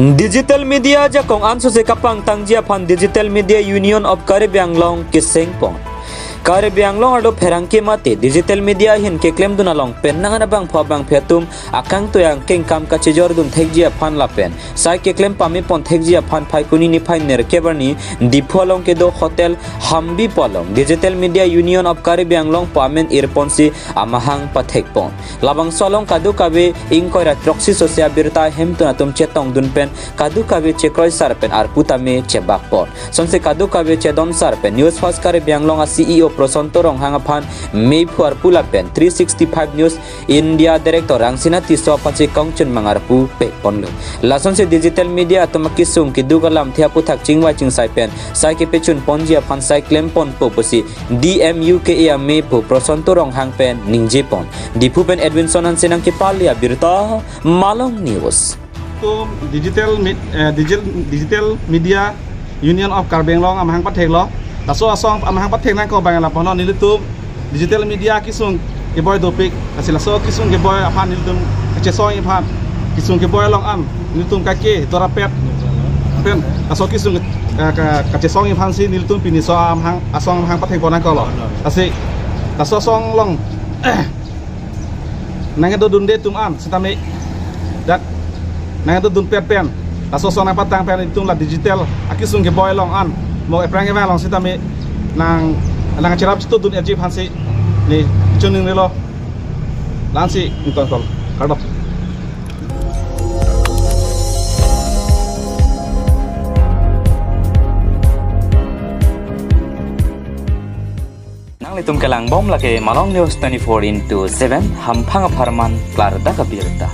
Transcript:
Digital media jakong anso se kapang tangjia pan Digital Media Union of Caribbean Long kiseng pon. Caribbean Long ado perangke mate digital media hin ke claim duna long pen nangana bang phobang phetum akang to yang keng kam ka chejor dun thegjia phan la pen sai ke claim pami pon thegjia phan phai kuni ni phai ner kebarni dipholong ke do hotel hambi polong Digital Media Union of Caribbean Long pamen irponsi amahang pathek pon labang solong kadu kabe ingkora troksi sosia birta hem tuna tum chetong dun pen kadu kabe chekroi sar pen ar putame chebak pon sonse kadu kabe chedon sar pen news fast Caribbean Long a CEO Prosonto rong hangaphan Mei Puar Pula pen 365 News India Director Rangsina Tiso pachi kongchun mangarpu pe ponlu lason se digital media atomaki sung ki dugalam thia puthak chingwa chingsai pen sai ke pechun ponjia phan sai claim pon poposi DMUK ya Mei Pu Prosonto rong hang pen ningje pon dipu pen Edwinson an senang ke palia birta Malong News to digital media Union of Caribbean Long amhang pathek lo taso asong amahang pathek nang ko bang la pono nilitum digital media kisung ke boy topik asila so kisung ke boy aphan nilitum kechesong aphan kisung ke boy long am nilitum kake torapet pen taso kisung kechesong aphan si nilitum pini so amhang asong amhang pathek ponang ko lo asi taso song long nang do dunde tum am sitame dak nang do dun pen taso song nang patang pen nilitum la digital akisung ke boy long an mau perang ke long sitame nang cerap situ dunia jeep hansi ni cuning ni lo lansi nonton kol kardop nang litum kelang bom lake Malong News 24/7 hampang aparman klar da kabirta